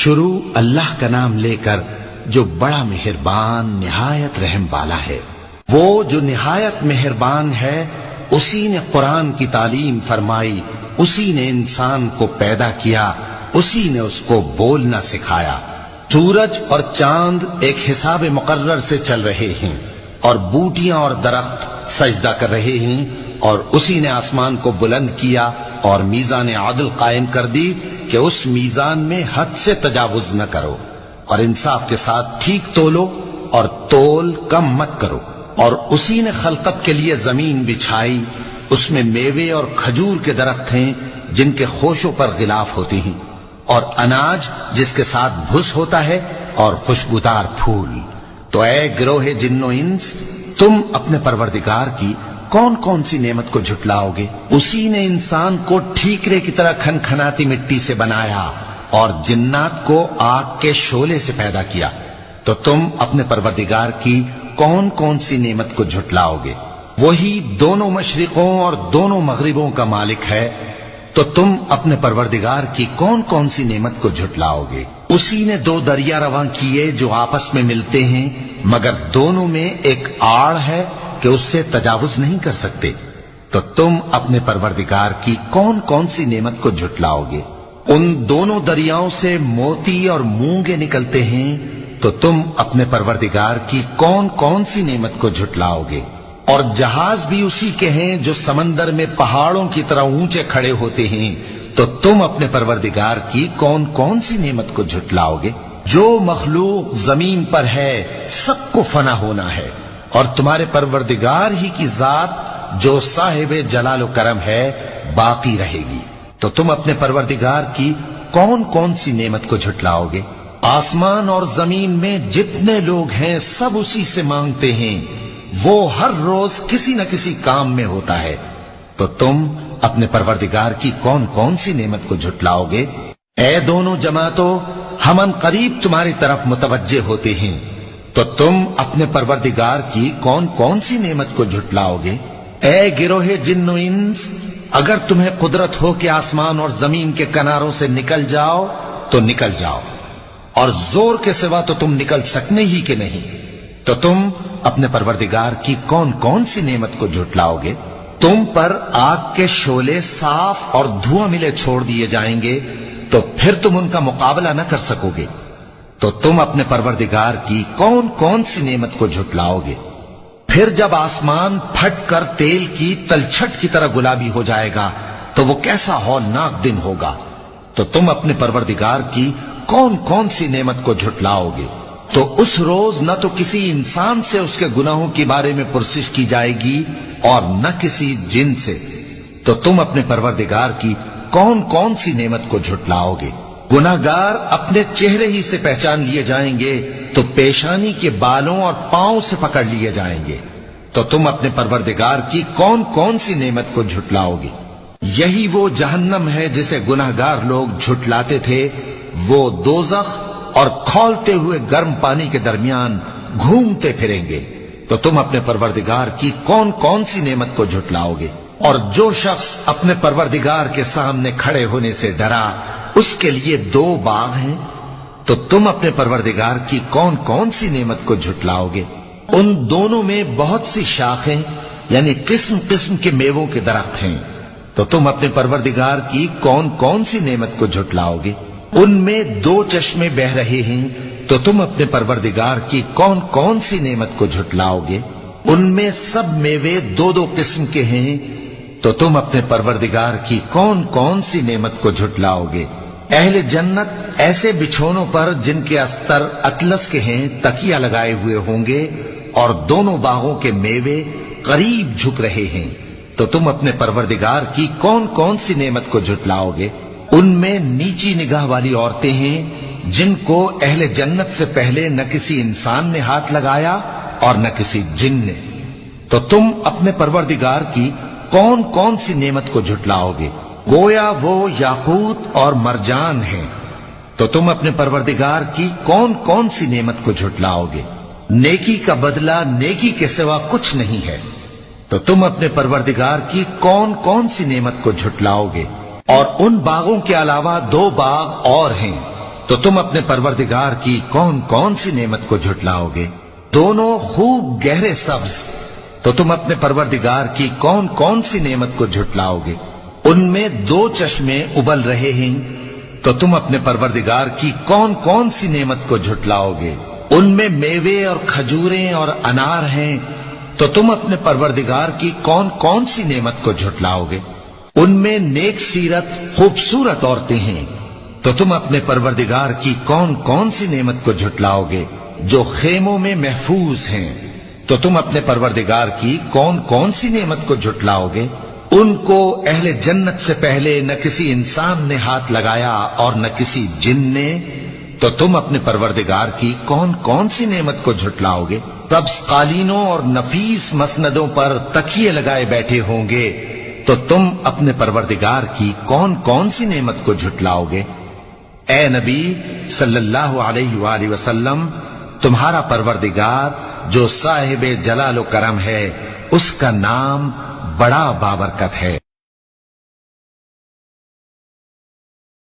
شروع اللہ کا نام لے کر جو بڑا مہربان نہایت رحم والا ہے۔ وہ جو نہایت مہربان ہے، اسی نے قرآن کی تعلیم فرمائی، اسی نے انسان کو پیدا کیا، اسی نے اس کو بولنا سکھایا۔ سورج اور چاند ایک حساب مقرر سے چل رہے ہیں، اور بوٹیاں اور درخت سجدہ کر رہے ہیں، اور اسی نے آسمان کو بلند کیا اور میزان عدل قائم کر دی کہ اس میزان میں حد سے تجاوز نہ کرو، اور انصاف کے ساتھ ٹھیک تولو اور تول کم مت کرو۔ اور اسی نے خلقت کے لیے زمین بچھائی، اس میں میوے اور کھجور کے درخت ہیں جن کے خوشوں پر غلاف ہوتے ہیں، اور اناج جس کے ساتھ بھس ہوتا ہے، اور خوشبودار پھول۔ تو اے گروہ جن و انس، تم اپنے پروردگار کی کون کون سی نعمت کو جھٹلاؤ گے؟ اسی نے انسان کو ٹھیکرے کی طرح کھنکھناتی مٹی سے بنایا اور جنات کو آگ کے شعلے سے پیدا کیا، تو تم اپنے پروردگار کی کون کون سی نعمت کو جھٹلاؤ گے؟ وہی دونوں مشرقوں اور دونوں مغربوں کا مالک ہے، تو تم اپنے پروردگار کی کون کون سی نعمت کو جھٹلاؤ گے؟ اسی نے دو دریا رواں کیے جو آپس میں ملتے ہیں، مگر دونوں میں ایک آڑ ہے کہ اس سے تجاوز نہیں کر سکتے، تو تم اپنے پروردگار کی کون کون سی نعمت کو جھٹلاؤ گے؟ ان دونوں دریاؤں سے موتی اور مونگے نکلتے ہیں، تو تم اپنے پروردگار کی کون کون سی نعمت کو جھٹلاؤ گے؟ اور جہاز بھی اسی کے ہیں جو سمندر میں پہاڑوں کی طرح اونچے کھڑے ہوتے ہیں، تو تم اپنے پروردگار کی کون کون سی نعمت کو جھٹلاؤ گے؟ جو مخلوق زمین پر ہے سب کو فنا ہونا ہے، اور تمہارے پروردگار ہی کی ذات جو صاحب جلال و کرم ہے باقی رہے گی۔ تو تم اپنے پروردگار کی کون کون سی نعمت کو جھٹلاؤ گے؟ آسمان اور زمین میں جتنے لوگ ہیں سب اسی سے مانگتے ہیں، وہ ہر روز کسی نہ کسی کام میں ہوتا ہے، تو تم اپنے پروردگار کی کون کون سی نعمت کو جھٹلاؤ گے؟ اے دونوں جماعتوں، ہم ان قریب تمہاری طرف متوجہ ہوتے ہیں، تو تم اپنے پروردگار کی کون کون سی نعمت کو جھٹلاؤ گے؟ اے گروہ جن و انس، اگر تمہیں قدرت ہو کہ آسمان اور زمین کے کناروں سے نکل جاؤ تو نکل جاؤ، اور زور کے سوا تو تم نکل سکنے ہی کہ نہیں، تو تم اپنے پروردگار کی کون کون سی نعمت کو جھٹلاؤ گے؟ تم پر آگ کے شعلے صاف اور دھواں ملے چھوڑ دیے جائیں گے، تو پھر تم ان کا مقابلہ نہ کر سکو گے، تو تم اپنے پروردگار کی کون کون سی نعمت کو جھٹلاؤ گے؟ پھر جب آسمان پھٹ کر تیل کی تلچھٹ کی طرح گلابی ہو جائے گا تو وہ کیسا ہولناک دن ہوگا، تو تم اپنے پروردگار کی کون کون سی نعمت کو جھٹلاؤ گے؟ تو اس روز نہ تو کسی انسان سے اس کے گناہوں کے بارے میں پرسش کی جائے گی اور نہ کسی جن سے، تو تم اپنے پروردگار کی کون کون سی نعمت کو جھٹلاؤ گے؟ گناہگار اپنے چہرے ہی سے پہچان لیے جائیں گے تو پیشانی کے بالوں اور پاؤں سے پکڑ لیے جائیں گے، تو تم اپنے پروردگار کی کون کون سی نعمت کو جھٹلاؤ گے؟ یہی وہ جہنم ہے جسے گناہگار لوگ جھٹلاتے تھے، وہ دوزخ اور کھولتے ہوئے گرم پانی کے درمیان گھومتے پھریں گے، تو تم اپنے پروردگار کی کون کون سی نعمت کو جھٹلاؤ گے؟ اور جو شخص اپنے پروردگار کے سامنے کھڑے ہونے سے ڈرا، اس کے لیے دو باغ ہیں، تو تم اپنے پروردگار کی کون کون سی نعمت کو جھٹلاؤ گے؟ ان دونوں میں بہت سی شاخیں یعنی قسم قسم کے میووں کے درخت ہیں، تو تم اپنے پروردگار کی کون کون سی نعمت کو جھٹلاؤ گے؟ ان میں دو چشمے بہ رہے ہیں، تو تم اپنے پروردگار کی کون کون سی نعمت کو جھٹلاؤ گے؟ ان میں سب میوے دو دو قسم کے ہیں، تو تم اپنے پروردگار کی کون کون سی نعمت کو جھٹلاؤ گے؟ اہل جنت ایسے بچھونوں پر جن کے استر اطلس کے ہیں تکیہ لگائے ہوئے ہوں گے، اور دونوں باغوں کے میوے قریب جھک رہے ہیں، تو تم اپنے پروردگار کی کون کون سی نعمت کو جھٹلاؤ گے؟ ان میں نیچی نگاہ والی عورتیں ہیں جن کو اہل جنت سے پہلے نہ کسی انسان نے ہاتھ لگایا اور نہ کسی جن نے، تو تم اپنے پروردگار کی کون کون سی نعمت کو جھٹلاؤ گے؟ گویا وہ یاقوت اور مرجان ہیں، تو تم اپنے پروردگار کی کون کون سی نعمت کو جھٹلاؤ گے؟ نیکی کا بدلہ نیکی کے سوا کچھ نہیں ہے، تو تم اپنے پروردگار کی کون کون سی نعمت کو جھٹلاؤ گے؟ اور ان باغوں کے علاوہ دو باغ اور ہیں تو تم اپنے پروردگار کی کون کون سی نعمت کو جھٹلاؤ گے؟ دونوں خوب گہرے سبز، تو تم اپنے پروردگار کی کون کون سی نعمت کو جھٹلاؤ گے؟ ان میں 2 چشمے ابل رہے ہیں، تو تم اپنے پروردگار کی کون کون سی نعمت کو جھٹلاؤ گے؟ ان میں میوے اور کھجوریں اور انار ہیں، تو تم اپنے پروردگار کی کون کون سی نعمت کو جھٹلاؤ گے؟ ان میں نیک سیرت خوبصورت عورتیں ہیں، تو تم اپنے پروردگار کی کون کون سی نعمت کو جھٹلاؤ گے؟ جو خیموں میں محفوظ ہیں، تو تم اپنے پروردگار کی کون کون سی نعمت کو جھٹلاؤ گے؟ ان کو اہل جنت سے پہلے نہ کسی انسان نے ہاتھ لگایا اور نہ کسی جن نے، تو تم اپنے پروردگار کی کون کون سی نعمت کو جھٹلاؤ گے؟ سبز قالینوں اور نفیس مسندوں پر تکیے لگائے بیٹھے ہوں گے، تو تم اپنے پروردگار کی کون کون سی نعمت کو جھٹلاؤ گے؟ اے نبی صلی اللہ علیہ وآلہ وسلم، تمہارا پروردگار جو صاحب جلال و کرم ہے، اس کا نام بڑا بابرکت ہے۔